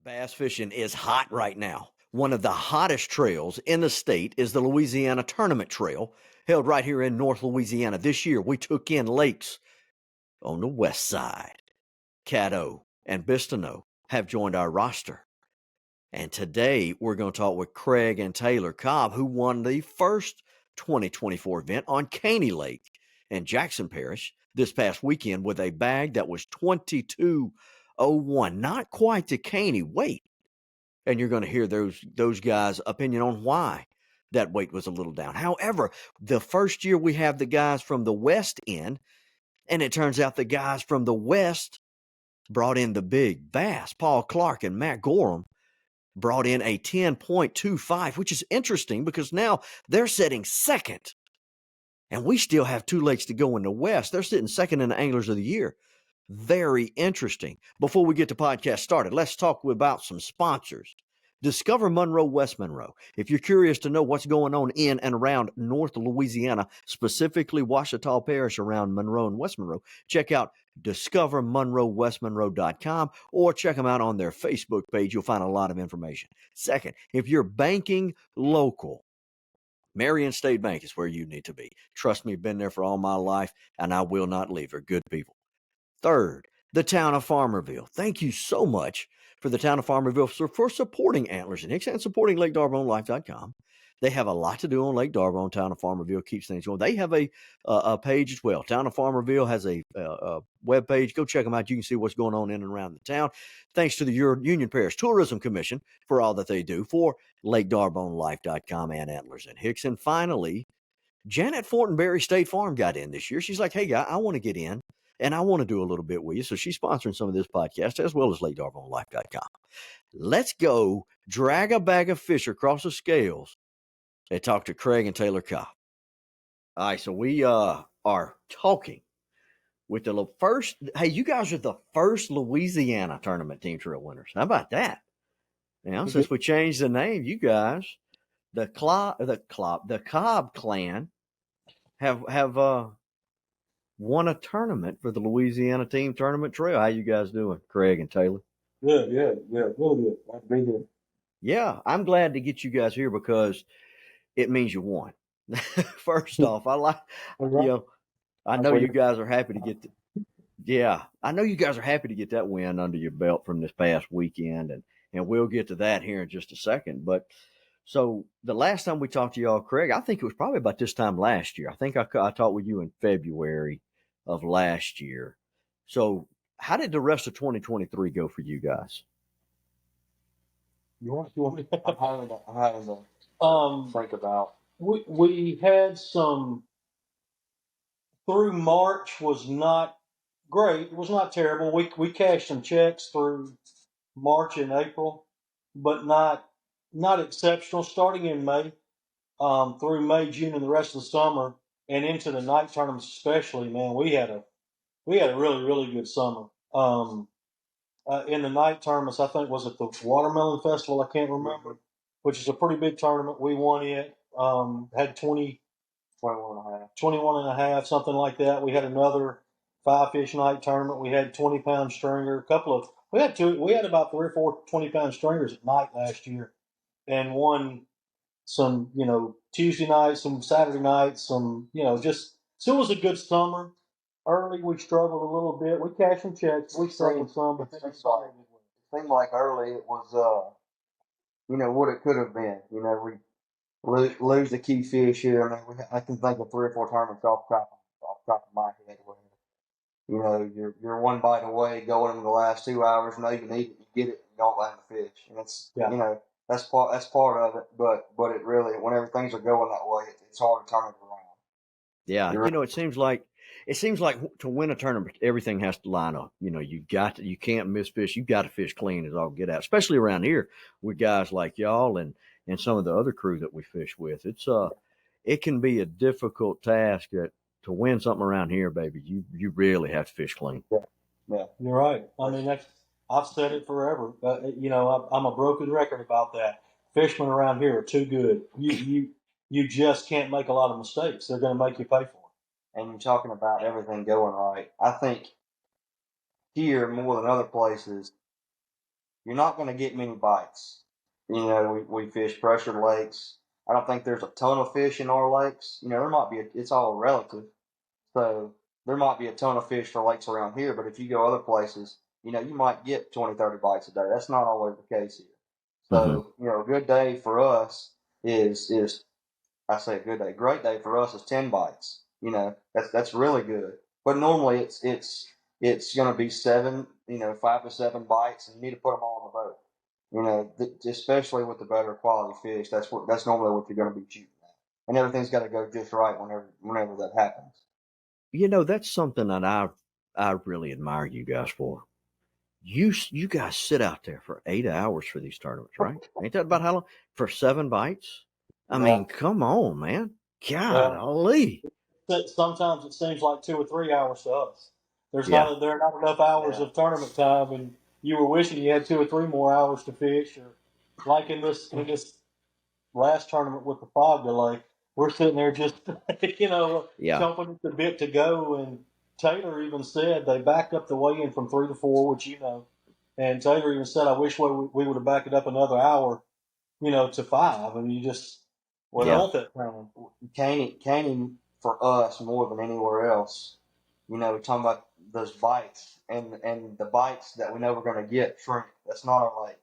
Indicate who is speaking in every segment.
Speaker 1: Bass fishing is hot right now. One of the hottest trails in the state is the Louisiana Tournament Trail, held right here in North Louisiana. This year, we took in lakes on the west side. Caddo and Bistineau have joined our roster. And today, we're going to talk with Craig and Taylor Kolb, who won the first 2024 event on Caney Lake in Jackson Parish this past weekend with a bag that was 22.01. Not quite the Caney weight. And you're going to hear those guys' opinion on why that weight was a little down. However, the first year we have the guys from the west end, and it turns out the guys from the west brought in the big bass. Paul Clark and Matt Gorham brought in a 10.25, which is interesting because now they're sitting second. And we still have two lakes to go in the west. They're sitting second in the Anglers of the Year. Very interesting. Before we get the podcast started, let's talk about some sponsors. Discover Monroe, West Monroe. If you're curious to know what's going on in and around North Louisiana, specifically Ouachita Parish around Monroe and West Monroe, check out discovermonroewestmonroe.com or check them out on their Facebook page. You'll find a lot of information. Second, if you're banking local, Marion State Bank is where you need to be. Trust me, been there for all my life, and I will not leave. They're good people. Third, the town of Farmerville. Thank you so much for the town of Farmerville for supporting Antlers and Hicks and supporting LakeDarbonLife.com. They have a lot to do on Lake Darbon. Town of Farmerville keeps things going. They have a page as well. Town of Farmerville has a web page. Go check them out. You can see what's going on in and around the town. Thanks to the Union Parish Tourism Commission for all that they do for LakeDarbonLife.com and Antlers and Hicks. And finally, Janet Fortenberry State Farm got in this year. She's like, hey, guy, I want to get in. And I want to do a little bit with you. So she's sponsoring some of this podcast as well as LakeDarbonLife.com. Let's go drag a bag of fish across the scales and talk to Craig and Taylor Kolb. All right, so we are talking with the first. Hey, you guys are the first Louisiana Tournament Team Trail winners. How about that? Now, since we changed the name, you guys, the Kolb clan have won a tournament for the Louisiana Team Tournament Trail. How you guys doing, Craig and Taylor?
Speaker 2: Good, really good. Glad to be here.
Speaker 1: Yeah, I'm glad to get you guys here because it means you won. First off, I know you guys are happy to get I know you guys are happy to get that win under your belt from this past weekend, and we'll get to that here in just a second. But so the last time we talked to y'all, Craig, I think it was probably about this time last year. I think I talked with you in February of last year. So how did the rest of 2023 go for you guys?
Speaker 2: You want me? I haven't think about. We had some through March was not great. It was not terrible. We cashed some checks through March and April, but not exceptional. Starting in May, through May, June, and the rest of the summer, and into the night tournaments especially. Man, we had a really, really good summer. In the night tournaments, I think, was it the Watermelon Festival? I can't remember, which is a pretty big tournament. We won it. Had 21 and a half, something like that. We had another 5-fish night tournament. We had 20-pound stringer. We had about 3 or 4 20-pound stringers at night last year, and won some, Tuesday nights, some Saturday nights, some, just, so it was a good summer. Early, we struggled a little bit. We cashed some checks. We struggled some, but it
Speaker 3: seemed like early it was, what it could have been. We lose the key fish here. I can think of 3 or 4 tournaments off the top of my head where, you're one bite away going into the last 2 hours. No, you can eat it, you get it, you don't land the fish, and it's that's part of it. But it really, whenever things are going that way, it's hard to turn it around.
Speaker 1: Yeah, it seems like to win a tournament, everything has to line up. You can't miss fish. You got to fish clean as all get out, especially around here with guys like y'all and some of the other crew that we fish with. It can be a difficult task to win something around here, baby. You really have to fish clean.
Speaker 2: Yeah, you're right. I mean, I've said it forever. I'm a broken record about that. Fishermen around here are too good. You just can't make a lot of mistakes. They're going to make you pay for it.
Speaker 3: And you're talking about everything going right. I think here, more than other places, you're not going to get many bites. You know, we fish pressured lakes. I don't think there's a ton of fish in our lakes. You know, there might be, it's all relative. So there might be a ton of fish for lakes around here, but if you go other places, you know, you might get 20, 30 bites a day. That's not always the case here.
Speaker 1: Mm-hmm.
Speaker 3: So, you know, a good day for us is I say a good day. Great day for us is 10 bites. You know, that's really good. But normally it's going to be 7, you know, 5 to 7 bites, and you need to put them all on the boat. You know, especially with the better quality fish, that's normally what you're going to be shooting at, and everything's got to go just right whenever that happens.
Speaker 1: You know, that's something that I really admire you guys for. You guys sit out there for 8 hours for these tournaments, right? Ain't that about how long? For 7 bites? I
Speaker 3: Yeah.
Speaker 1: mean, come on, man.
Speaker 2: Well,
Speaker 1: Golly.
Speaker 2: sometimes it seems like 2 or 3 hours to us.
Speaker 1: Yeah.
Speaker 2: There are not enough hours
Speaker 3: Yeah.
Speaker 2: of tournament time, and you were wishing you had 2 or 3 more hours to fish. Or like in this last tournament with the fog delay, we're sitting there just
Speaker 1: Yeah.
Speaker 2: chomping at the bit to go. And Taylor even said they backed up the weigh-in from 3 to 4, which and Taylor even said, "I wish we would have backed it up another hour, to 5." And you just
Speaker 1: Yeah.
Speaker 2: want that time.
Speaker 3: Caney for us more than anywhere else. You know, we're talking about those bites and the bites that we know we're going to get shrink. That's not our lake.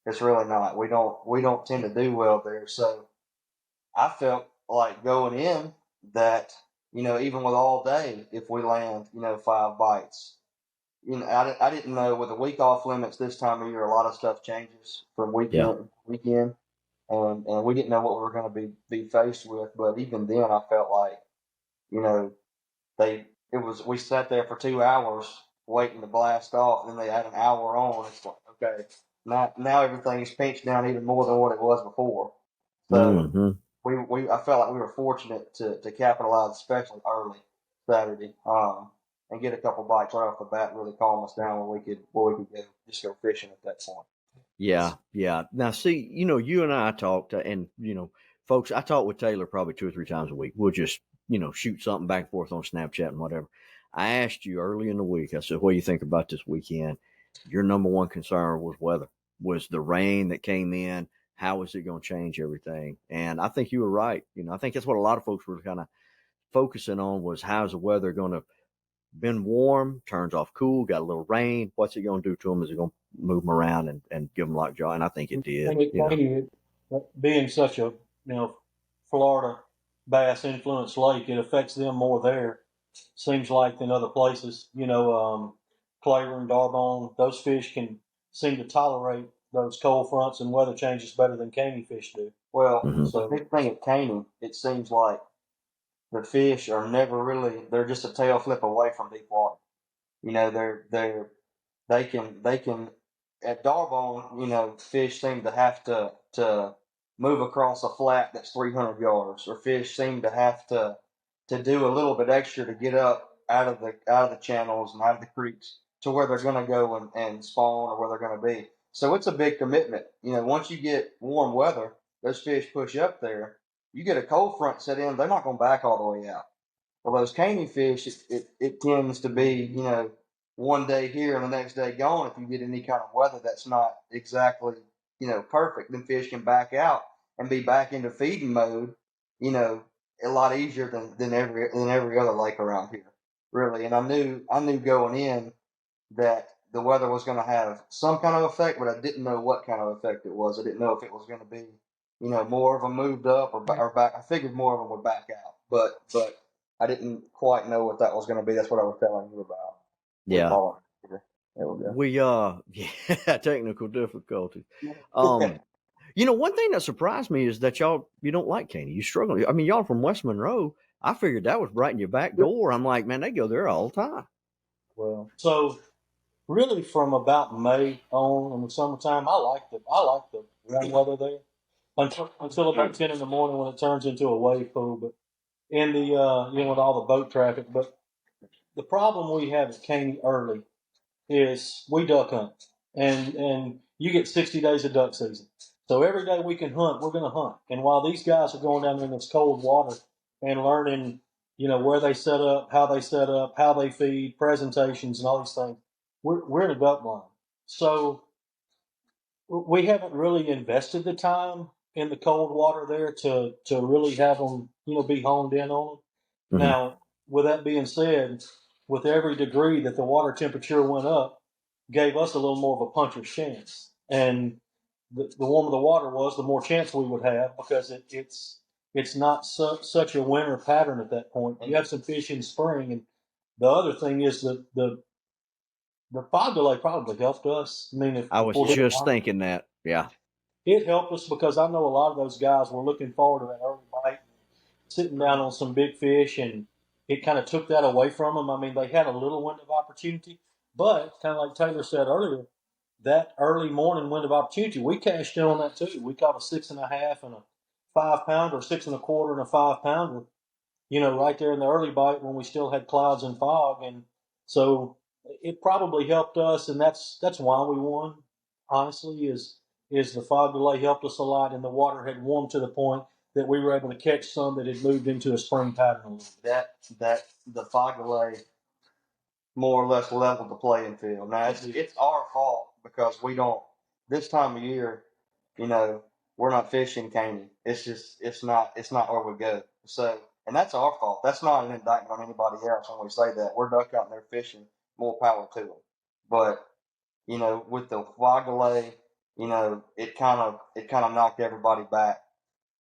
Speaker 3: It's really not. We don't tend to do well there. So I felt like going in that, you know, even with all day, if we land, you know, 5 bites, you know, I didn't know with the week off limits this time of year, a lot of stuff changes from
Speaker 1: Yeah.
Speaker 3: weekend to weekend, and we didn't know what we were going to be faced with. But even then, I felt like, you know, we sat there for 2 hours waiting to blast off, and then they had an hour on. It's like, okay, now everything is pinched down even more than what it was before. So
Speaker 1: Mm-hmm.
Speaker 3: I felt like we were fortunate to capitalize, especially early Saturday, and get a couple bites right off the bat, really calm us down where we could go fishing at that point.
Speaker 1: Yeah. Yeah. Now, see, you know, you and I talked, and, you know, folks, I talk with Taylor probably 2 or 3 times a week. We'll just, you know, shoot something back and forth on Snapchat and whatever. I asked you early in the week, I said, what do you think about this weekend? Your number one concern was weather, was the rain that came in. How is it going to change everything? And I think you were right. You know, I think that's what a lot of folks were kind of focusing on was how's the weather going to been warm, turns off cool, got a little rain. What's it going to do to them? Is it going to move them around and give them lockjaw? And I think it did.
Speaker 2: And it
Speaker 1: You know,
Speaker 2: Caney, being such a Florida bass influenced lake, it affects them more there. Seems like than other places. Claiborne, Darbone, those fish can seem to tolerate those cold fronts and weather changes better than Caney fish do.
Speaker 3: Well,
Speaker 1: mm-hmm.
Speaker 3: the big thing at Caney, it seems like the fish are never really, they're just a tail flip away from deep water. You know, they can at Darbone, you know, fish seem to have to move across a flat that's 300 yards, or fish seem to have to do a little bit extra to get up out of the channels and out of the creeks to where they're going to go and spawn or where they're going to be. So it's a big commitment. You know, once you get warm weather, those fish push up there. You get a cold front set in, they're not going to back all the way out. Well, those caney fish, it tends to be, you know, one day here and the next day gone. If you get any kind of weather that's not exactly, you know, perfect, then fish can back out and be back into feeding mode, you know, a lot easier than every other lake around here, really. And I knew going in that the weather was going to have some kind of effect, but I didn't know what kind of effect it was. I didn't know if it was going to be, you know, more of them moved up or back. I figured more of them would back out, but I didn't quite know what that was going to be. That's what I was telling you about. With
Speaker 1: Yeah.
Speaker 3: all there we go.
Speaker 1: We yeah, technical difficulties. Um, you know, one thing that surprised me is that you don't like Caney. You struggle. I mean, y'all from West Monroe. I figured that was right in your back door. I'm like, man, they go there all the time.
Speaker 2: Well, so really from about May on in the summertime, I like the warm weather there until about 10 in the morning when it turns into a wave pool. But in the with all the boat traffic, but the problem we have at Caney early is we duck hunt, and you get 60 days of duck season. So every day we can hunt, we're going to hunt. And while these guys are going down in this cold water and learning, where they set up, how they feed, presentations, and all these things, we're in a duck blind. So we haven't really invested the time in the cold water there to really have them, be honed in on them.
Speaker 1: Mhm.
Speaker 2: Now, with that being said, with every degree that the water temperature went up, gave us a little more of a puncher's chance. And the warmer the water was, the more chance we would have because it's not such a winter pattern at that point. You have some fish in spring, and the other thing is the fog delay probably helped us. I mean,
Speaker 1: I
Speaker 2: if
Speaker 1: was
Speaker 2: we're looking
Speaker 1: just thinking that. Yeah.
Speaker 2: it helped us because I know a lot of those guys were looking forward to that early bite, sitting down on some big fish, and it kind of took that away from them. I mean, they had a little window of opportunity, but kind of like Taylor said earlier, that early morning window of opportunity, we cashed in on that too. We caught a 6.5 and a 5 pounder, 6.25 and a 5 pounder, right there in the early bite when we still had clouds and fog. And so it probably helped us. And that's why we won, honestly, is the fog delay helped us a lot. And the water had warmed to the point that we were able to catch some that had moved into a spring pattern a little bit.
Speaker 3: That the fog delay more or less leveled the playing field. Now it's our fault because we don't this time of year, we're not fishing Caney. It's not where we go. So and that's our fault. That's not an indictment on anybody else when we say that. We're duck out there fishing, more power to them. But, with the fog delay, it kind of knocked everybody back.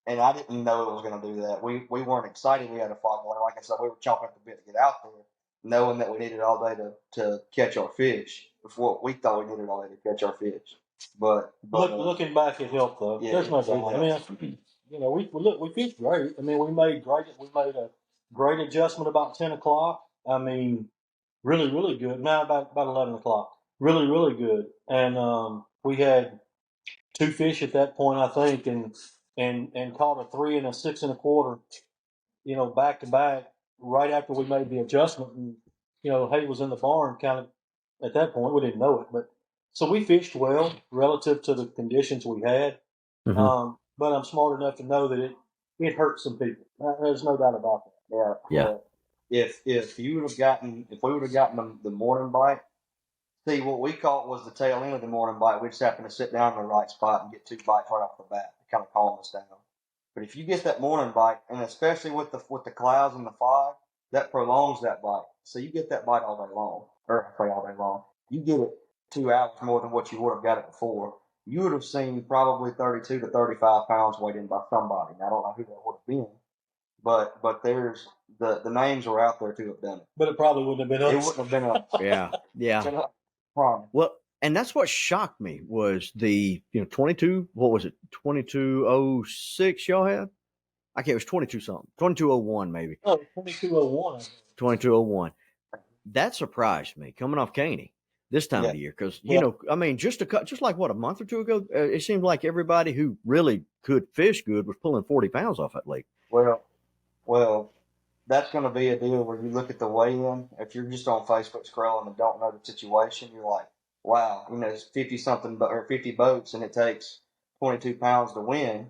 Speaker 3: And I didn't know it was going to do that. We weren't excited. We had a fog delay. Like I said, we were chomping at the bit to get out there, knowing that we needed all day to catch our fish. Before we thought we needed all day to catch our fish. But
Speaker 2: Looking back, it helped though.
Speaker 3: Yeah,
Speaker 2: There's no
Speaker 3: it
Speaker 2: doubt. I mean, we fished great. I mean, we made a great adjustment about 10 o'clock. I mean, really, really good. Now about 11 o'clock. Really, really good. And we had two fish at that point, I think, and caught a 3 and a 6.25. Back to back right after we made the adjustment. And Hay was in the barn kind of at that point. We didn't know it, but so we fished well relative to the conditions we had.
Speaker 1: Mhm.
Speaker 2: But I'm smart enough to know that it hurt some people. There's no doubt about that.
Speaker 3: yeah,
Speaker 1: Yeah.
Speaker 3: if we would have gotten the morning bite. See, what we caught was the tail end of the morning bite. We just happened to sit down in the right spot and get 2 bites right off the bat to kind of calm us down. But if you get that morning bite, and especially with the clouds and the fog, that prolongs that bite. So you get that bite all day long, or I say all day long. You get it 2 hours more than what you would have got it before. You would have seen probably 32 to 35 pounds weighed in by somebody. Now, I don't know who that would have been, but there's the names were out there to have done it.
Speaker 2: But it probably wouldn't have been us.
Speaker 3: It wouldn't have been us.
Speaker 1: Yeah. Yeah.
Speaker 3: Been us. Promise.
Speaker 1: Well, and that's what shocked me was the 22. What was it? 2206 y'all had? I can't. It was 22 something. 2201 maybe.
Speaker 2: Oh, 2201.
Speaker 1: 2201. That surprised me coming off Caney this time of the year because I mean just like what a month or two ago, it seemed like everybody who really could fish good was pulling 40 pounds off that lake.
Speaker 3: Well, that's going to be a deal where you look at the weigh-in. If you're just on Facebook scrolling and don't know the situation, you're like, wow, it's 50 something or 50 boats and it takes 22 pounds to win.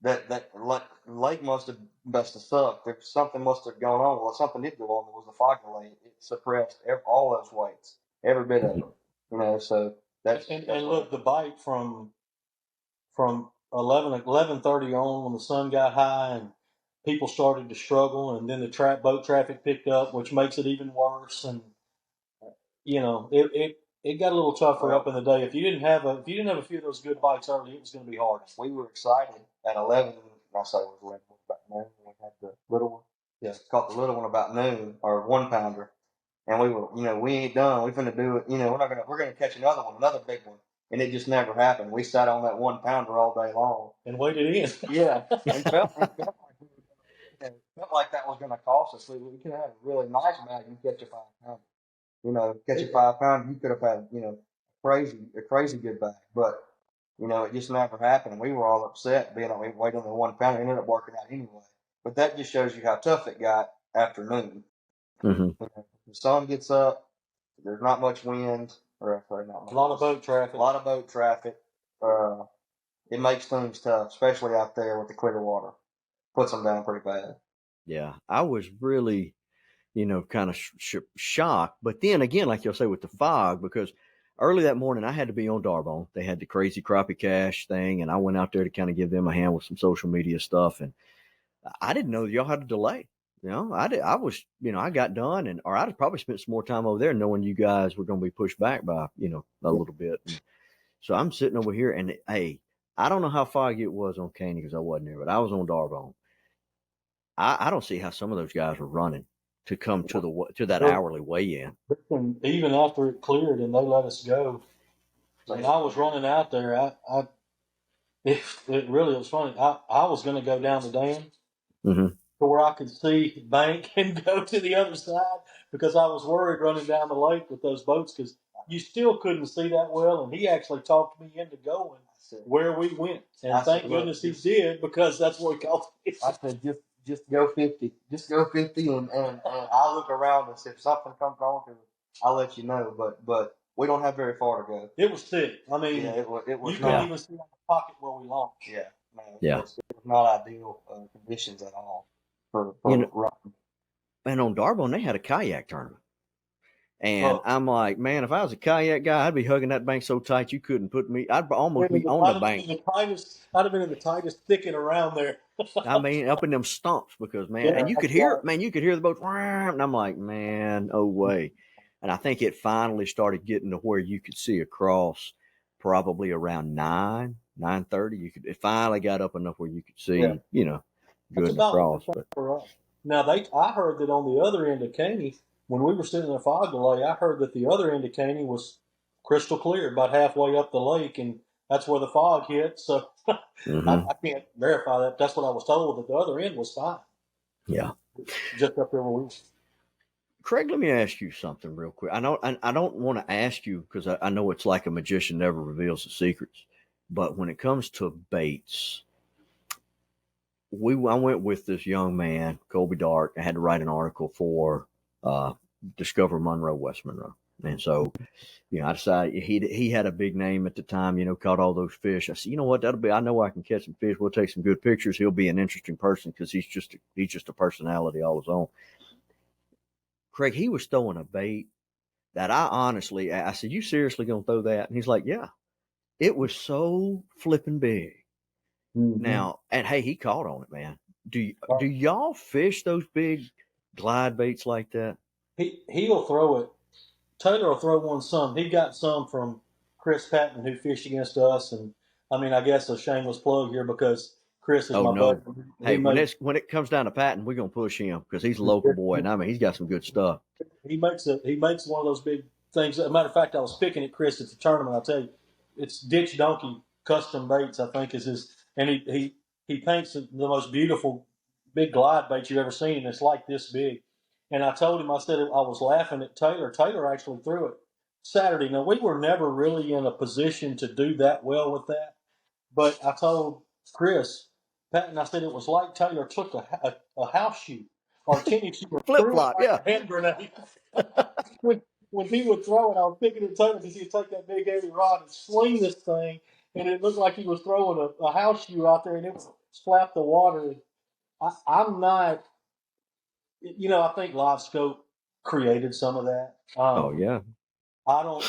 Speaker 3: That lake must have sucked. If something must have gone on, well, something did go on. There was the fog delay. It suppressed all those weights, every bit of them. So that's
Speaker 2: look, the bite from 11:30 on when the sun got high and people started to struggle, and then the boat traffic picked up, which makes it even worse. And it got a little tougher up in the day. If you didn't have a few of those good bites early, it was going to be hard.
Speaker 3: We were excited at 11. I say it was 11 about noon. We had the little one. Yeah, caught the little one about noon or 1 pounder, and we were, we ain't done. We're gonna do it. We're gonna catch another one, another big one, and it just never happened. We sat on that 1 pounder all day long
Speaker 2: and waited in.
Speaker 3: Yeah, and felt like that was gonna cost us. We could have had a really nice bag and catch a 5 pounder. Catch a 5 pounder, you could have had, a crazy good bag, but. It just never happened. We were all upset being we waited on the 1 pounder. It ended up working out anyway. But that just shows you how tough it got after noon.
Speaker 1: Mm-hmm.
Speaker 3: The sun gets up. There's not much wind. Or sorry, not much.
Speaker 2: A lot of boat traffic.
Speaker 3: It makes things tough, especially out there with the clear water. Puts them down pretty bad.
Speaker 1: Yeah, I was really, kind of shocked. But then again, like you'll say with the fog, because early that morning, I had to be on Darbone. They had the crazy crappie cash thing, and I went out there to kind of give them a hand with some social media stuff. And I didn't know that y'all had a delay. I was, I got done, or I'd have probably spent some more time over there knowing you guys were going to be pushed back by, a little bit. And so I'm sitting over here, and hey, I don't know how foggy it was on Caney because I wasn't there, but I was on Darbone. I don't see how some of those guys were running to come to that hourly weigh-in.
Speaker 2: Even after it cleared and they let us go, when I was running out there, it really was funny. I was going to go down the dam
Speaker 1: Mm-hmm.
Speaker 2: to where I could see the bank and go to the other side because I was worried running down the lake with those boats because you still couldn't see that well. And he actually talked me into going where we went, and thank goodness he did because that's what he called me.
Speaker 3: I said, just go 50. Just go 50, and I'll look around us. If something comes wrong, I'll let you know. But we don't have very far to go.
Speaker 2: It was thick. I mean,
Speaker 3: it was
Speaker 2: you couldn't even see on the pocket where we launched.
Speaker 3: Yeah, no,
Speaker 1: Yeah.
Speaker 3: It was not ideal conditions at all for running.
Speaker 1: And on Darbone, they had a kayak tournament. And I'm like, man, if I was a kayak guy, I'd be hugging that bank so tight you couldn't put me. I'd almost be on the bank.
Speaker 2: I'd have been in the tightest thicket around there.
Speaker 1: I mean, up in them stumps because, man, and you could hear the boat. And I'm like, man, no way. And I think it finally started getting to where you could see across probably around 9:30. It finally got up enough where you could see, good across. But
Speaker 2: now I heard that on the other end of Caney, when we were sitting in a fog delay, I heard that the other end of Caney was crystal clear, about halfway up the lake, and that's where the fog hit. So I can't verify that. That's what I was told, that the other end was fine.
Speaker 1: Yeah.
Speaker 2: Just up there where we were.
Speaker 1: Craig, let me ask you something real quick. I don't want to ask you because I know it's like a magician never reveals the secrets. But when it comes to baits, I went with this young man, Colby Dark. I had to write an article for Discover Monroe, West Monroe. And so, I decided he had a big name at the time, caught all those fish. I said, you know what, I know I can catch some fish. We'll take some good pictures. He'll be an interesting person because he's just a personality all his own. Craig, he was throwing a bait that I said, you seriously going to throw that? And he's like, yeah. It was so flipping big. Mm-hmm. Now, and hey, he caught on it, man. Do y'all fish those big glide baits like that?
Speaker 2: He'll throw it. Taylor will throw one some. He got some from Chris Patton, who fished against us, and I mean, I guess a shameless plug here because Chris is my buddy.
Speaker 1: Hey, when it comes down to Patton, we're gonna push him because he's a local boy, and I mean, he's got some good stuff.
Speaker 2: He makes one of those big things. As a matter of fact, I was picking at Chris at the tournament. I'll tell you, it's Ditch Donkey Custom Baits, I think is his, and he paints the most beautiful big glide bait you've ever seen, and it's like this big. And I told him, I said, I was laughing at Taylor. Taylor actually threw it Saturday. Now, we were never really in a position to do that well with that. But I told Chris, Patton, I said it was like Taylor took a house shoe or tennis shoe and
Speaker 1: flip flop,
Speaker 2: like a hand grenade. when he would throw it, I was picking at Taylor because he'd take that big heavy rod and sling this thing, and it looked like he was throwing a house shoe out there, and it would slap the water. I'm not. I think Live Scope created some of that.
Speaker 1: Oh, yeah.
Speaker 2: I don't.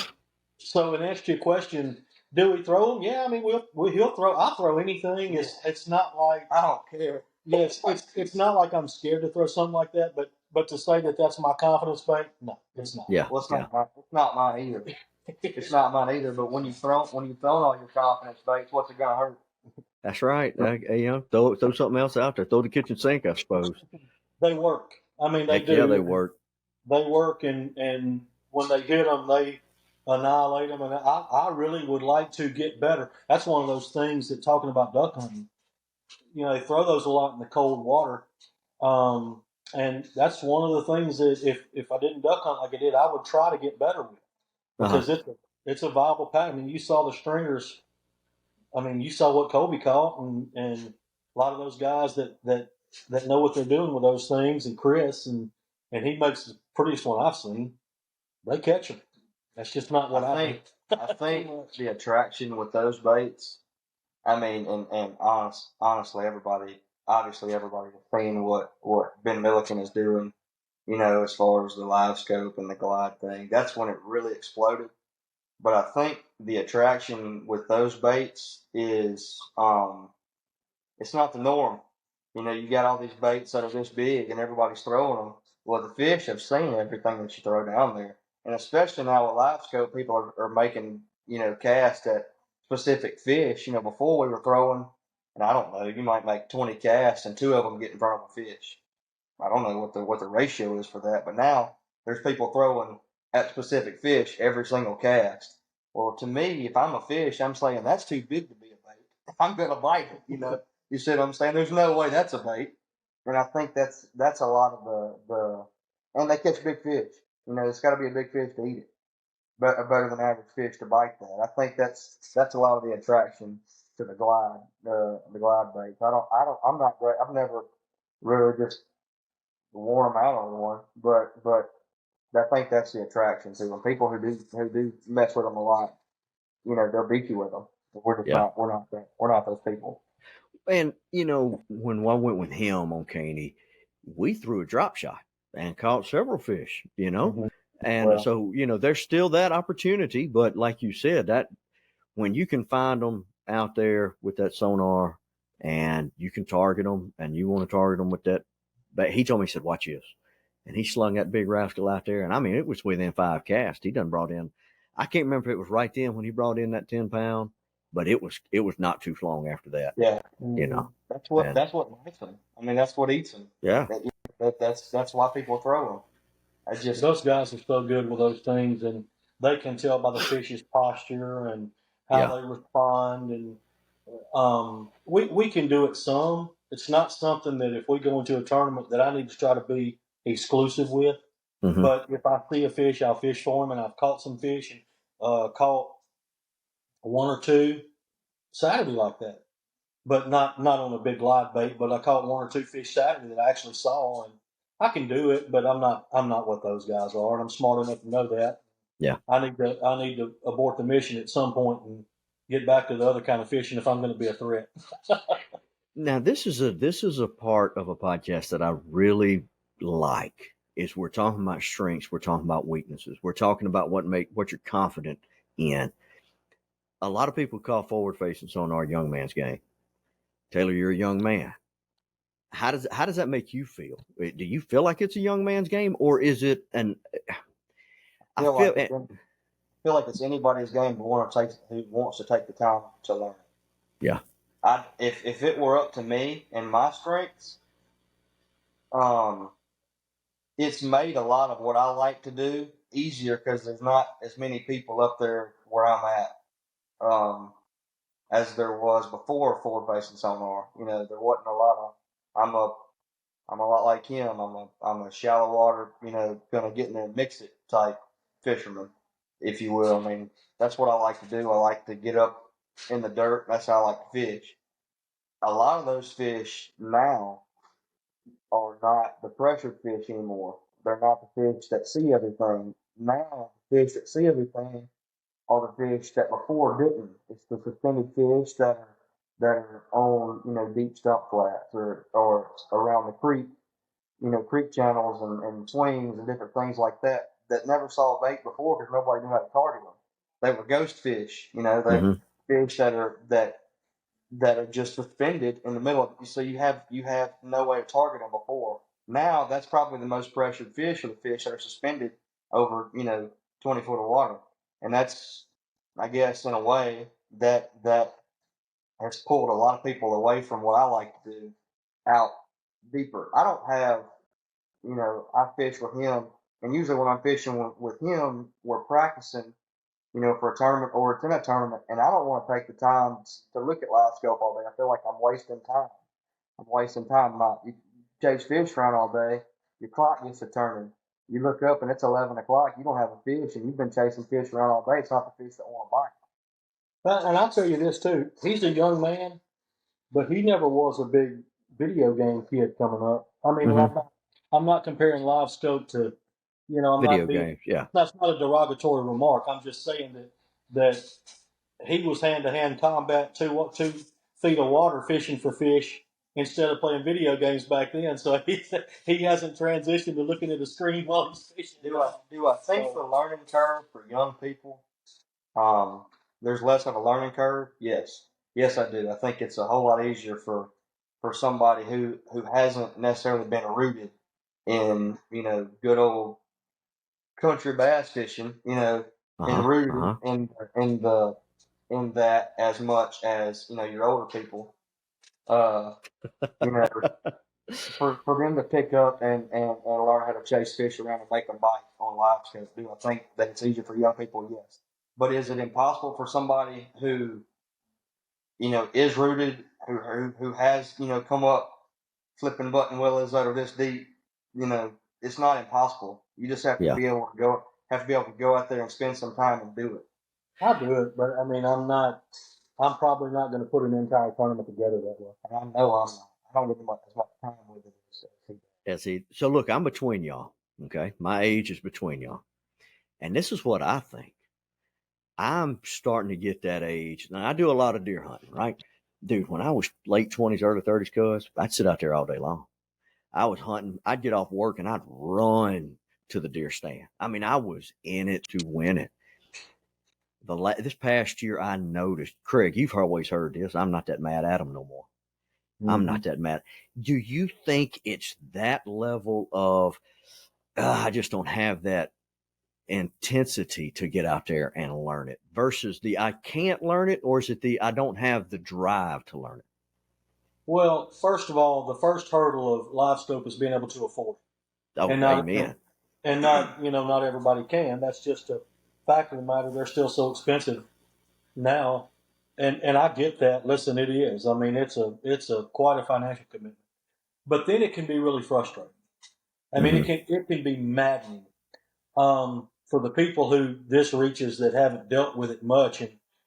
Speaker 2: So, in answer to your question, do we throw them? Yeah, I mean, he'll throw. I'll throw anything. It's not like
Speaker 3: I don't care.
Speaker 2: Yeah, it's not like I'm scared to throw something like that. But to say that that's my confidence bait, no, it's not.
Speaker 1: Yeah.
Speaker 3: Well, it's not mine either. It's not mine either. But when you've thrown all your confidence baits, what's it gonna hurt?
Speaker 1: That's right. Throw something else out there. Throw the kitchen sink, I suppose.
Speaker 2: They work. I mean, they do.
Speaker 1: Yeah, they work.
Speaker 2: They work, and when they hit them, they annihilate them. And I really would like to get better. That's one of those things that, talking about duck hunting, they throw those a lot in the cold water. And that's one of the things that if I didn't duck hunt like I did, I would try to get better with, because it's a viable pattern. I mean, you saw the stringers. I mean, you saw what Colby caught, and a lot of those guys that know what they're doing with those things, and Chris, and he makes the prettiest one I've seen. They catch them. That's just not what I think.
Speaker 3: I think the attraction with those baits, I mean, and honestly, everybody is seeing what Ben Milliken is doing, as far as the live scope and the glide thing. That's when it really exploded. But I think the attraction with those baits is it's not the norm. You know, you got all these baits that are this big and everybody's throwing them. Well, the fish have seen everything that you throw down there. And especially now with live scope, people are making, you know, casts at specific fish. You know, before we were throwing, and I don't know, you might make 20 casts and 2 of them get in front of a fish. I don't know what the ratio is for that, but now there's people throwing at specific fish every single cast. Well, to me, if I'm a fish, I'm saying that's too big to be a bait. I'm gonna bite it. You know, you see what I'm saying? There's no way that's a bait, and I think that's a lot of the and they catch big fish. You know, it's got to be a big fish to eat it, but better than average fish to bite that. I think that's a lot of the attraction to the glide baits. I'm not great. I've never really just worn them out on one, but I think that's the attraction to them. People who do mess with them a lot, you know, they'll beat you with them. We're just
Speaker 1: Yeah.
Speaker 3: not we're not those people.
Speaker 1: And, you know, when I went with him on Caney, we threw a drop shot and caught several fish, you know.
Speaker 3: Mm-hmm.
Speaker 1: And
Speaker 3: Well,
Speaker 1: so, you know, there's still that opportunity. But like you said, that when you can find them out there with that sonar and you can target them and you want to target them with that, but he told me, he said, watch this. And he slung that big rascal out there. And I mean, it was within 5 casts. He done brought in, I can't remember if it was right then when he brought in that 10-pound, but it was not too long after that,
Speaker 3: yeah,
Speaker 1: you know.
Speaker 3: that's
Speaker 1: And
Speaker 3: what bites them. I mean, that's what eats them.
Speaker 1: yeah.
Speaker 3: That's why people throw them. I just
Speaker 2: Those guys are so good with those things, and they can tell by the fish's posture and how
Speaker 1: Yeah.
Speaker 2: they respond. And we can do it some. It's not something that if we go into a tournament that I need to try to be exclusive with.
Speaker 1: Mm-hmm.
Speaker 2: But if I see a fish, I'll fish for him, and I've caught some fish and caught one or two Saturday like that. But not on a big live bait. But I caught one or two fish Saturday that I actually saw, and I can do it. But I'm not what those guys are, and I'm smart enough to know that.
Speaker 1: Yeah.
Speaker 2: I need to abort the mission at some point and get back to the other kind of fishing if I'm going to be a threat.
Speaker 1: Now this is a part of a podcast that I really like. Is we're talking about strengths, we're talking about weaknesses, we're talking about what you're confident in. A lot of people call forward facing sonar young man's game. Taylor, you're a young man. How does that make you feel? Do you feel like it's a young man's game, or is it an? I
Speaker 3: feel
Speaker 1: feel
Speaker 3: like feel like it's anybody's game who wants to take the time to learn.
Speaker 1: Yeah.
Speaker 3: If it were up to me and my strengths, it's made a lot of what I like to do easier because there's not as many people up there where I'm at, as there was before forward facing sonar. You know, there wasn't a lot of. I'm a lot like him. I'm a shallow water, you know, gonna get in there and mix it type fisherman, if you will. I mean, that's what I like to do. I like to get up in the dirt. That's how I like to fish. A lot of those fish now are not the pressured fish anymore. They're not the fish that see everything. Now, the fish that see everything are the fish that before didn't. It's the suspended fish that are on, you know, deep stump flats or around the creek, you know, creek channels and swings and different things like that never saw a bait before because nobody knew how to target them. They were ghost fish, you know, they're
Speaker 1: Mm-hmm.
Speaker 3: fish that are just suspended in the middle of it. So you have no way to target them before. Now that's probably the most pressured fish, or the fish that are suspended over, you know, 20 foot of water. And that's, I guess, in a way that has pulled a lot of people away from what I like to do out deeper. I don't have, you know, I fish with him, and usually when I'm fishing with him, we're practicing, you know, for a tournament or it's in a tournament, and I don't want to take the time to look at live scope all day. I feel like I'm wasting time. I'm wasting time. You chase fish around all day, your clock gets to turning. You look up and it's 11 o'clock. You don't have a fish, and you've been chasing fish around all day. It's not the fish that want to bite.
Speaker 2: And I'll tell you this too: he's a young man, but he never was a big video game kid coming up. I mean,
Speaker 1: Mm-hmm.
Speaker 2: I'm not comparing live scope to, I'm
Speaker 1: Video
Speaker 2: not being.
Speaker 1: games. Yeah.
Speaker 2: That's not a derogatory remark. I'm just saying that he was hand to hand combat, 2 feet of water fishing for fish instead of playing video games back then. So he hasn't transitioned to looking at a screen while he's fishing.
Speaker 3: Do I think the learning curve for young people There's less of a learning curve. Yes, I do. I think it's a whole lot easier for somebody who hasn't necessarily been rooted in good old country bass fishing, and rooted in that as much as your older people. Uh, you know, for them to pick up and learn how to chase fish around and make them bite on live scope. Do I think that it's easier for young people? Yes. But is it impossible for somebody who, is rooted, who has, come up flipping button willows that are this deep? It's not impossible. You just have to
Speaker 1: Yeah.
Speaker 3: be able to go out there and spend some time and do it.
Speaker 2: I do it, but I mean, I'm probably not going to put an entire tournament together that way.
Speaker 3: And I know I'm not. I don't get as much time with it as
Speaker 1: Yeah, see, so look, I'm between y'all. Okay. My age is between y'all. And this is what I think. I'm starting to get that age. Now, I do a lot of deer hunting, right? Dude, when I was late 20s, early 30s, cuz I'd sit out there all day long. I was hunting. I'd get off work and I'd run to the deer stand. I mean, I was in it to win it. This past year, I noticed, Craig, you've always heard this. I'm not that mad at them no more. I'm not that mad. Do you think it's that level of, I just don't have that intensity to get out there and learn it versus the I can't learn it, or is it the I don't have the drive to learn it?
Speaker 2: Well, first of all, the first hurdle of live scope is being able to afford it.
Speaker 1: Oh,
Speaker 2: And not,
Speaker 1: amen.
Speaker 2: and not, not everybody can. That's just a fact of the matter. They're still so expensive now. And I get that. Listen, it is. I mean, it's a quite a financial commitment. But then it can be really frustrating. I mean, it can be maddening for the people who this reaches that haven't dealt with it much,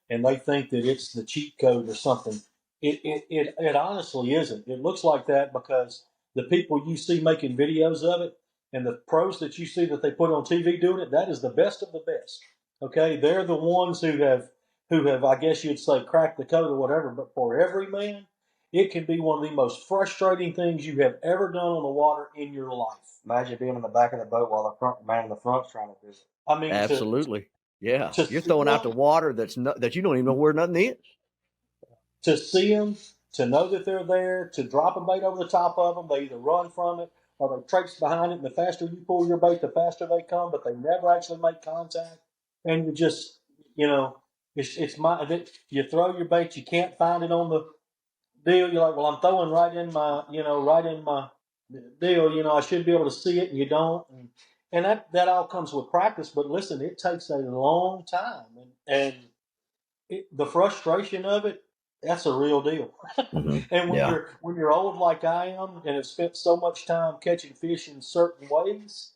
Speaker 2: and they think that it's the cheat code or something. It honestly isn't. It looks like that because the people you see making videos of it and the pros that you see that they put on TV doing it, that is the best of the best. Okay, they're the ones who have I guess you'd say cracked the code or whatever. But for every man, it can be one of the most frustrating things you have ever done on the water in your life.
Speaker 3: Imagine being in the back of the boat while the man in the front's trying to do it.
Speaker 2: I mean,
Speaker 1: Absolutely. Yeah.
Speaker 2: to
Speaker 1: You're
Speaker 2: see
Speaker 1: throwing out the
Speaker 2: them,
Speaker 1: water that you don't even know where nothing is.
Speaker 2: to see them, to know that they're there, to drop a bait over the top of them, they either run from it or they traipse behind it. And the faster you pull your bait, the faster they come, but they never actually make contact. And you just, you throw your bait, you can't find it on the deal. You're like, well, I'm throwing right in my deal. I should be able to see it, and you don't. And that all comes with practice. But listen, it takes a long time, and the frustration of it, that's a real deal. And when you're old like I am and have spent so much time catching fish in certain ways,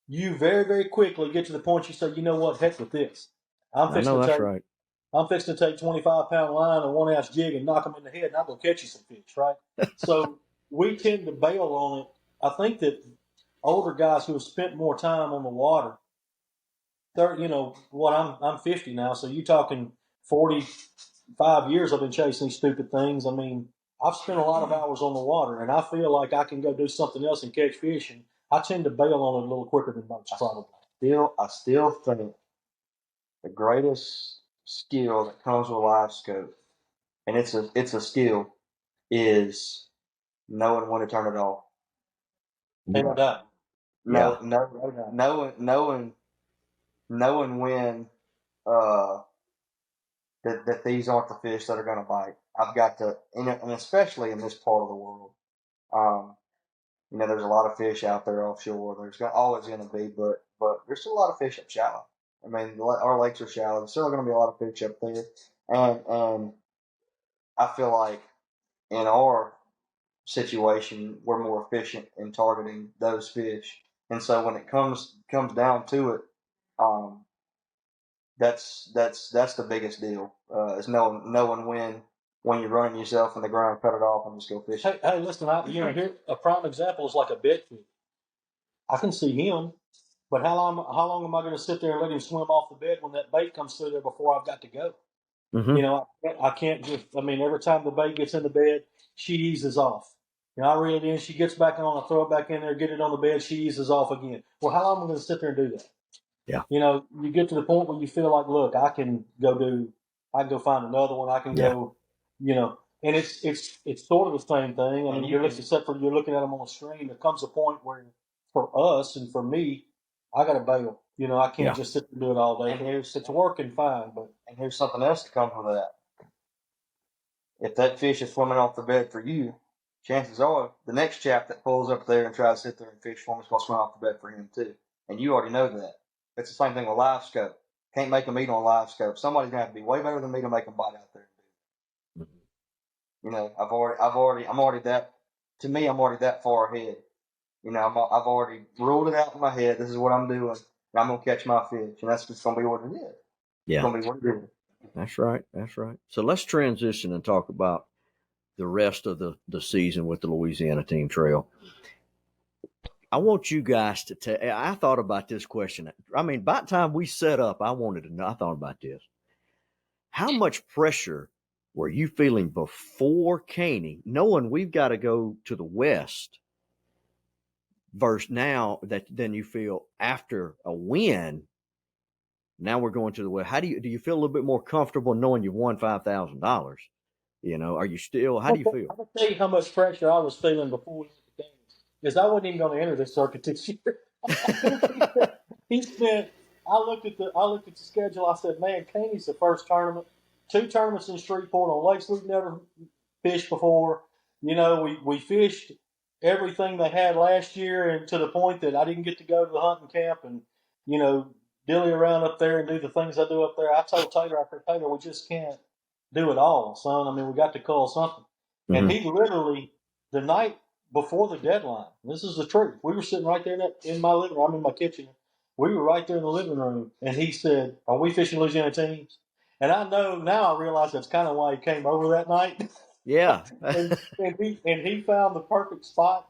Speaker 2: you very, very quickly get to the point you say, you know what, heck with this. I'm
Speaker 1: I
Speaker 2: fixing
Speaker 1: know
Speaker 2: to
Speaker 1: that's
Speaker 2: take
Speaker 1: right.
Speaker 2: I'm fixing to take 25-pound line and 1 ounce jig and knock them in the head, and I'll go catch you some fish, right? So we tend to bail on it. I think that older guys who have spent more time on the water, I'm 50 now, so you're talking 45 years I've been chasing these stupid things. I mean, I've spent a lot of hours on the water, and I feel like I can go do something else and catch fish, and I tend to bail on it a little quicker than most, probably.
Speaker 3: I still think the greatest skill that comes with live scope, and it's a skill, is knowing when to turn it off.
Speaker 2: And
Speaker 3: No,
Speaker 1: Yeah.
Speaker 3: knowing when uh, that these aren't the fish that are going to bite. I've got to, and especially in this part of the world, um, there's a lot of fish out there offshore. There's always going to be, but there's still a lot of fish up shallow. I mean, our lakes are shallow. There's still going to be a lot of fish up there, and I feel like in our situation, we're more efficient in targeting those fish. And so when it comes down to it, um, that's the biggest deal. Is knowing when you're running yourself in the ground, cut it off, and just go fishing.
Speaker 2: hey, listen, here a prime example is like a bedfish. I can see him, but how long am I going to sit there and let him swim off the bed when that bait comes through there before I've got to go? I can't just. I mean, every time the bait gets in the bed, she eases off. I reel it in. She gets back on. I throw it back in there, get it on the bed. She eases off again. Well, how long am I going to sit there and do that?
Speaker 1: Yeah.
Speaker 2: You know, you get to the point where you feel like, look, I can go find another one. I can go, you know, and it's sort of the same thing. I mean, except for you're looking at them on a screen. There comes a point where, for us and for me, I got to bail. You know, I can't just sit and do it all day.
Speaker 3: And
Speaker 2: It's working fine, but
Speaker 3: here's something else that comes with that. If that fish is swimming off the bed for you, chances are the next chap that pulls up there and tries to sit there and fish for him is going to swim off the bed for him too. And you already know that. It's the same thing with live scope. Can't make them eat on live scope. Somebody's going to have to be way better than me to make them bite out there. You know, I'm already that far ahead. You know, I've already ruled it out in my head. This is what I'm doing. And I'm going to catch my fish. And that's just going to be what it is.
Speaker 1: Yeah.
Speaker 3: It's going to be what it is.
Speaker 1: That's right. That's right. So let's transition and talk about the rest of the season with the Louisiana Team Trail. I want you guys to tell. I thought about this question. I mean, by the time we set up, I wanted to know. I thought about this. How much pressure were you feeling before Caney, knowing we've got to go to the West, versus now that then you feel after a win? Now we're going to the West. How do you feel a little bit more comfortable knowing you won $5,000? You know, are you still? How do you feel?
Speaker 2: I'll tell you how much pressure I was feeling before the game, because I wasn't even going to enter this circuit this year. He spent. I looked at the schedule. I said, "Man, Caney's the first tournament. 2 tournaments in Shreveport on lakes we've never fished before. You know, we fished everything they had last year, and to the point that I didn't get to go to the hunting camp and, you know, dilly around up there and do the things I do up there. I told Taylor, I said, Taylor, we just can't do it all, son. I mean, we got to call something."
Speaker 1: Mm-hmm.
Speaker 2: And he literally, the night before the deadline, this is the truth. We were sitting right there in my living room. I'm in my kitchen. We were right there in the living room, and he said, "Are we fishing Louisiana teams?" And I know now, I realize that's kind of why he came over that night.
Speaker 1: Yeah.
Speaker 2: and he found the perfect spot.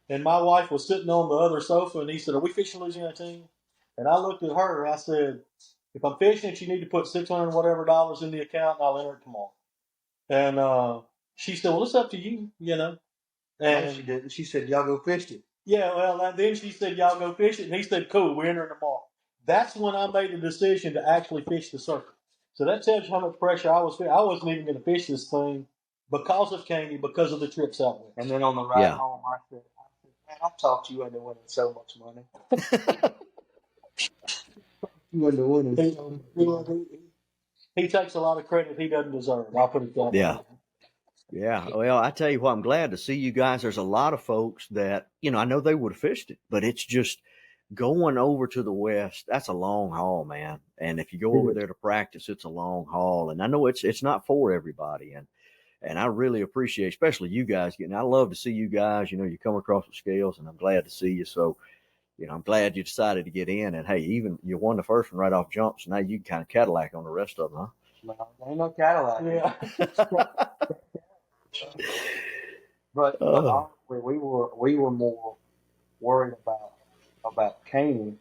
Speaker 2: And my wife was sitting on the other sofa, and he said, "Are we fishing Louisiana team?" And I looked at her, and I said, "If I'm fishing it, you need to put $600 whatever in the account, and I'll enter it tomorrow." And she said, "Well, it's up to you, you know."
Speaker 3: And she didn't. She said, "Y'all go fish it."
Speaker 2: Yeah, well, then she said, "Y'all go fish it." And he said, "Cool, we're entering tomorrow." That's when I made the decision to actually fish the circuit. So that tells you how much pressure I was feeling. I wasn't even going to fish this thing because of Caney, because of the trips out west.
Speaker 3: And then on the ride home, I said, "Man, I talked you into winning so much money." You into winning so much money.
Speaker 2: He takes a lot of credit he doesn't deserve. I'll put it that way.
Speaker 1: Yeah. Yeah. Well, I tell you what, I'm glad to see you guys. There's a lot of folks that, you know, I know they would have fished it, but it's just going over to the West. That's a long haul, man. And if you go over there to practice, it's a long haul. And I know it's not for everybody. And I really appreciate, especially you guys getting, I love to see you guys, you know, you come across the scales, and I'm glad to see you. So, you know, I'm glad you decided to get in, and hey, even you won the first one right off jump. So now you can kind of Cadillac on the rest of them, huh?
Speaker 3: No, ain't no Cadillac.
Speaker 2: Yeah.
Speaker 3: But honestly, we were more worried about Caney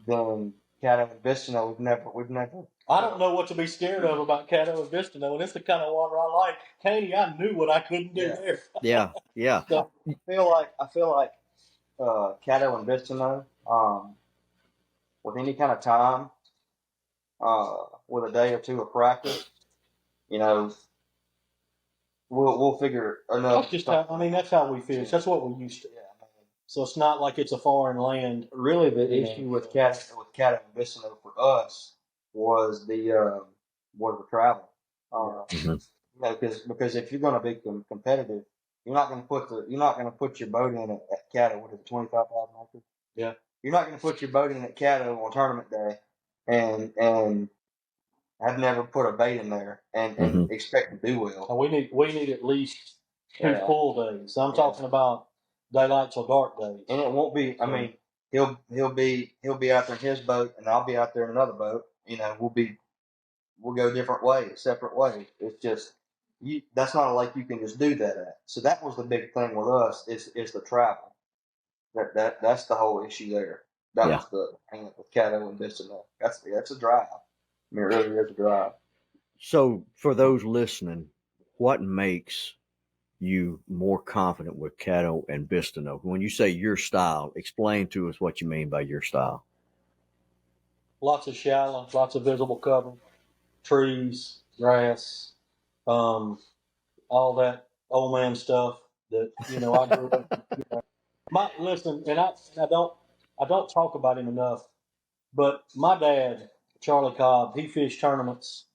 Speaker 3: than Caddo and Bistino. We've never.
Speaker 2: I don't know what to be scared of about Caddo and Bistino, and it's the kind of water I like. Caney, I knew what I couldn't do there.
Speaker 1: Yeah.
Speaker 2: So,
Speaker 3: I feel like Caddo and Bistino, with any kind of time, with a day or two of practice, you know, we'll figure enough.
Speaker 2: that's how we fish. That's what we used to.
Speaker 3: Yeah.
Speaker 2: So it's not like it's a foreign land.
Speaker 3: Really, the issue with Caddo and Bistino for us was the travel. You know, because if you're going to be competitive, you're not going to put your boat in at Caddo. What is it, 25,000 acres?
Speaker 2: Yeah.
Speaker 3: You're not going to put your boat in at Caddo on tournament day, and I've never put a bait in there and expect to do well.
Speaker 2: We need at least 2 full days. I'm talking about daylight till dark days.
Speaker 3: And it won't be. I mean, he'll be out there in his boat, and I'll be out there in another boat. You know, we'll go different ways, separate ways. It's just that's not a lake you can just do that at. So that was the big thing with us is the travel. That's the whole issue there. That was the hang up with Caddo and Bistino. That's a drive. I mean, it really is a drive.
Speaker 1: So for those listening, what makes you more confident with Caddo and Bistino? When you say your style, explain to us what you mean by your style.
Speaker 2: lots of shallow, lots of visible cover, trees, grass, all that old man stuff that I grew up. Listen, and I don't talk about him enough. But my dad, Charlie Cobb, he fished tournaments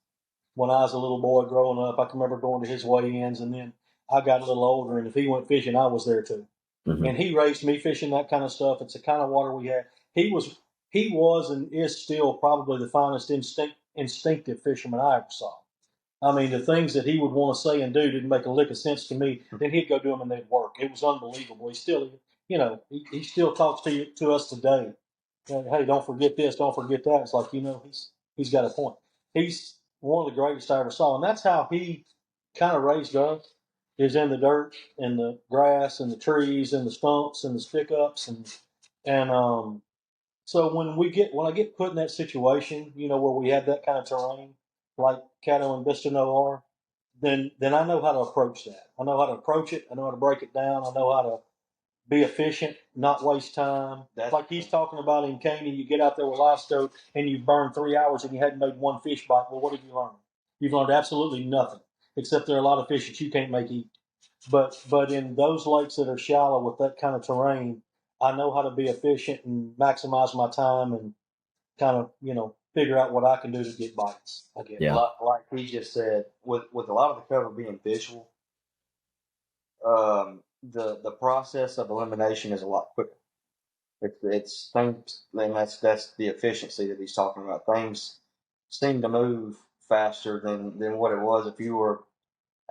Speaker 2: when I was a little boy growing up. I can remember going to his weigh-ins, and then I got a little older, and if he went fishing, I was there too.
Speaker 1: Mm-hmm.
Speaker 2: And he raised me fishing that kind of stuff. It's the kind of water we had. He was and is still probably the finest instinctive fisherman I ever saw. I mean, the things that he would want to say and do didn't make a lick of sense to me. Then he'd go do them and they'd work. It was unbelievable. He still, he still talks to us today. Hey, don't forget this, don't forget that. It's like, he's got a point. He's one of the greatest I ever saw. And that's how he kind of raised us, is in the dirt and the grass and the trees and the stumps and the stick ups. And so when I get put in that situation, where we have that kind of terrain, like Caddo and Bistino are, then I know how to approach that. I know how to approach it. I know how to break it down. I know how to be efficient, not waste time. That's like he's talking about in Caney. You get out there with livestock and you burn 3 hours and you hadn't made one fish bite. Well, what have you learned? You've learned absolutely nothing, except there are a lot of fish that you can't make eat. But in those lakes that are shallow with that kind of terrain, I know how to be efficient and maximize my time and kind of, figure out what I can do to get bites. I guess.
Speaker 1: Yeah.
Speaker 3: Like he just said, with a lot of the cover being visual, the process of elimination is a lot quicker. It's things, and that's the efficiency that he's talking about. Things seem to move faster than what it was if you were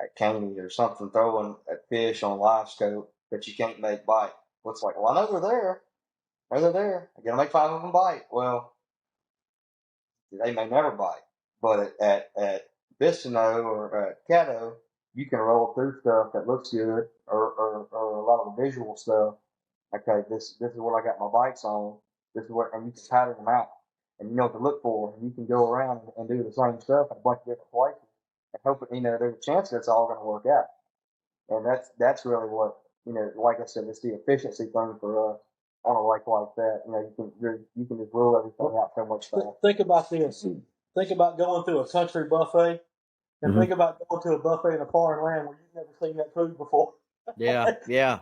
Speaker 3: at Caney or something throwing a fish on live scope that you can't make bite. What's like, well, I know they're there. They're there. I gotta make 5 of them bite. Well, they may never bite. But at Bistino or at Caddo, you can roll through stuff that looks good or a lot of the visual stuff. Okay, this is what I got my bites on. This is what, and you can pattern them out, and you know what to look for, and you can go around and do the same stuff in a bunch of different places, and hope it, there's a chance that's all going to work out. And that's really what, like I said, it's the efficiency thing for us on a lake like that. You can just rule everything out so much faster.
Speaker 2: Think about this. Think about going through a country buffet, and think about going to a buffet in a foreign land where you've never seen that food before.
Speaker 1: Yeah, yeah.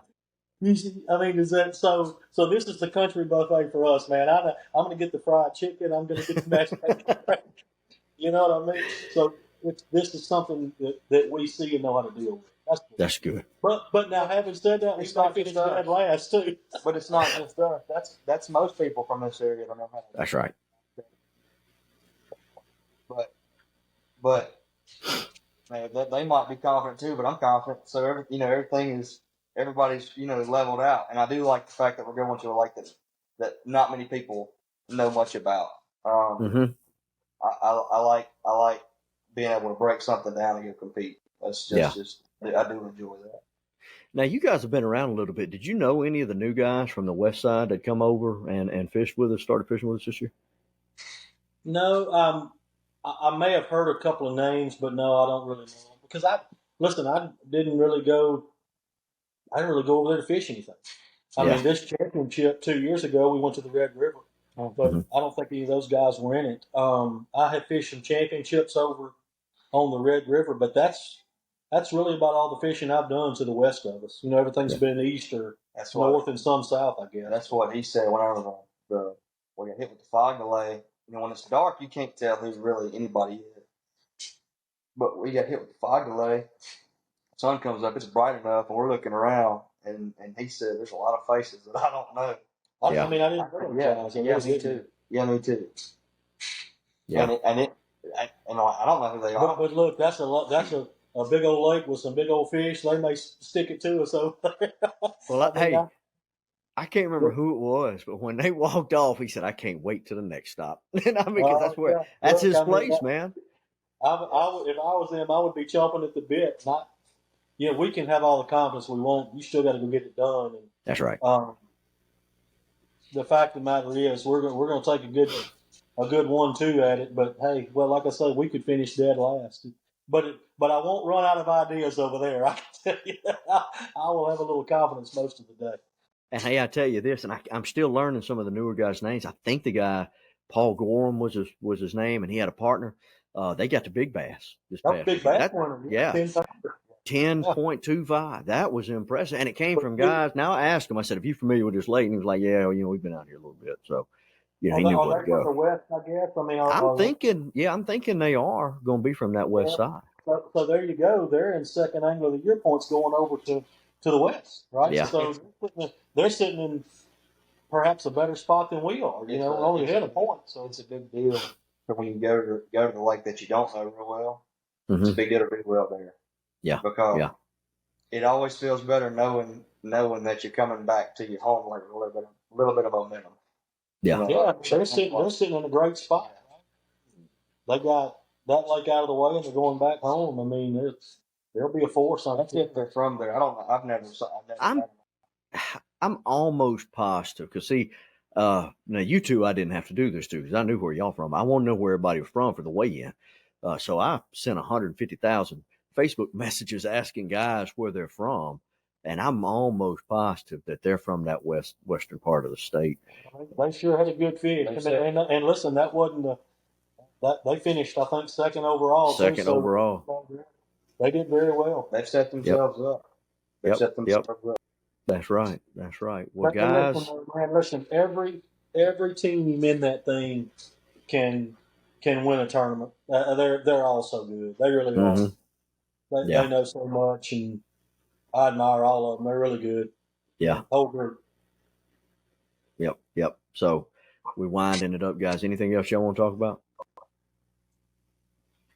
Speaker 2: I mean, is that so? So this is the country buffet for us, man. I'm going to get the fried chicken. I'm going to get the mashed potatoes. You know what I mean? So this is something that we see and know how to deal with.
Speaker 1: That's good.
Speaker 2: But now, having said that,
Speaker 3: It's not
Speaker 2: finished
Speaker 3: just us.
Speaker 2: dead last too.
Speaker 3: But it's not just us. That's most people from this area don't know how to.
Speaker 1: That's right.
Speaker 3: But man, they might be confident too. But I'm confident. So everybody's leveled out. And I do like the fact that we're going to a lake that not many people know much about. I like being able to break something down and go compete. That's just I do enjoy that.
Speaker 1: Now, you guys have been around a little bit. Did you know any of the new guys from the west side that come over and fished with us, started fishing with us this year?
Speaker 2: No, I may have heard a couple of names, but no, I don't really know them. Because I didn't really go over there to fish anything. I mean, this championship 2 years ago, we went to the Red River, but I don't think any of those guys were in it. I had fished some championships over on the Red River, but that's really about all the fishing I've done to the west of us. Everything's been east or north and some south, I guess.
Speaker 3: That's what he said whenever we got hit with the fog delay. When it's dark, you can't tell who really anybody is. But we got hit with the fog delay. The sun comes up, it's bright enough, and we're looking around, and he said there's a lot of faces that I don't know.
Speaker 2: I mean, I didn't know.
Speaker 3: Me too. Yeah, me too.
Speaker 2: Yeah.
Speaker 3: And I don't know who they are.
Speaker 2: But look, that's a big old lake with some big old fish. They may stick it to us over there.
Speaker 1: Well, I can't remember who it was, but when they walked off, he said, "I can't wait till the next stop." And I mean, because that's his place, man.
Speaker 2: If I was them, I would be chomping at the bit. We can have all the confidence we want. You still got to go get it done. And,
Speaker 1: that's right.
Speaker 2: The fact of the matter is, we're going to take a good 1-2 at it. But hey, well, like I said, we could finish dead last. But I won't run out of ideas over there. I can tell you that. I will have a little confidence most of the day.
Speaker 1: And hey, I tell you this, and I'm still learning some of the newer guys' names. I think the guy Paul Gorham was his name, and he had a partner. They got the big bass this
Speaker 2: That was
Speaker 1: past
Speaker 2: big
Speaker 1: weekend.
Speaker 2: bass winner.
Speaker 1: Yeah, 10.25. That was impressive, and it came from guys. Now I asked him. I said, "Are you familiar with this lake?" And he was like, "Yeah, we've been out here a little bit." So, he knew where to go.
Speaker 2: From the west, I guess. I mean,
Speaker 1: I'm thinking they are going to be from that west side.
Speaker 2: So there you go. They're in second angler of the year points going over to the west, right?
Speaker 1: Yeah.
Speaker 2: So they're sitting in perhaps a better spot than we are. We're only ahead a point, so
Speaker 3: it's a big deal for when you go to the lake that you don't know real well.
Speaker 1: Mm-hmm.
Speaker 3: It's a big deal to be well there.
Speaker 1: Yeah,
Speaker 3: because it always feels better knowing that you're coming back to your home like a little bit of momentum.
Speaker 1: Yeah,
Speaker 2: they're sitting in a great spot. They got that lake out of the way and they're going back home. I mean, there'll be a force on it.
Speaker 3: If they're from there. I don't know. I've never.
Speaker 1: I'm almost positive because see, now you two I didn't have to do this to because I knew where y'all from. I want to know where everybody was from for the weigh-in. So I sent 150,000 Facebook messages asking guys where they're from, and I'm almost positive that they're from that western part of the state.
Speaker 2: They sure had a good fish. And listen, that wasn't that they finished, I think, second overall.
Speaker 1: Overall.
Speaker 2: They did very well.
Speaker 3: They've set themselves up. They've set themselves up.
Speaker 1: That's right. Well, guys,
Speaker 2: man, listen, every team in that thing can win a tournament. They're all so good. They really are. They know so much, and I admire all of them. They're really good.
Speaker 1: Yeah.
Speaker 2: Whole group.
Speaker 1: Yep. So we're winding it up, guys. Anything else y'all want to talk about?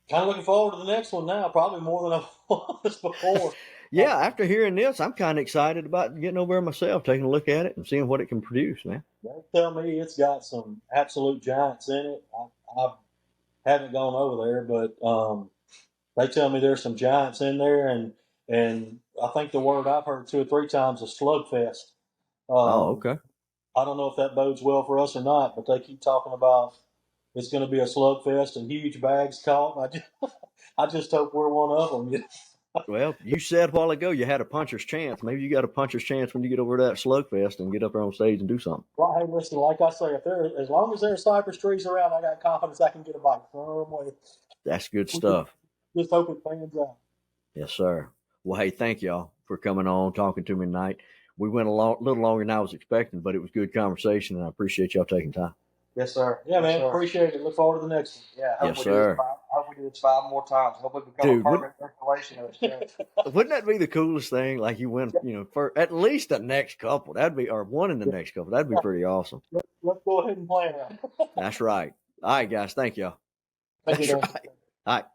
Speaker 2: Kind of looking forward to the next one now, probably more than I was before.
Speaker 1: Yeah, after hearing this, I'm kind of excited about getting over there myself, taking a look at it and seeing what it can produce, man.
Speaker 2: They tell me it's got some absolute giants in it. I haven't gone over there, but they tell me there's some giants in there, and I think the word I've heard 2 or 3 times is slugfest.
Speaker 1: Okay.
Speaker 2: I don't know if that bodes well for us or not, but they keep talking about it's going to be a slugfest and huge bags caught. I just hope we're one of them.
Speaker 1: Well, you said a while ago you had a puncher's chance. Maybe you got a puncher's chance when you get over to that slugfest and get up there on stage and do something.
Speaker 2: Well, hey, listen, like I say, as long as there's cypress trees around, I got confidence I can get a bite some way.
Speaker 1: That's good stuff.
Speaker 2: Just hope it pans out.
Speaker 1: Yes, sir. Well, hey, thank y'all for coming on, talking to me tonight. We went a little longer than I was expecting, but it was good conversation, and I appreciate y'all taking time.
Speaker 3: Yes, sir.
Speaker 2: Yeah, man. Appreciate it. Look forward to the next one.
Speaker 3: Yeah.
Speaker 1: Yes, sir.
Speaker 3: Hope we do this 5 more times. Hope we become a permanent installation of this.
Speaker 1: Wouldn't that be the coolest thing? Like you win, for at least the next couple. That'd be, or one in the next couple. That'd be pretty awesome.
Speaker 2: Let's go ahead and plan it.
Speaker 1: That's right. All right, guys. Thank y'all.
Speaker 2: Thank you,
Speaker 1: right. All right.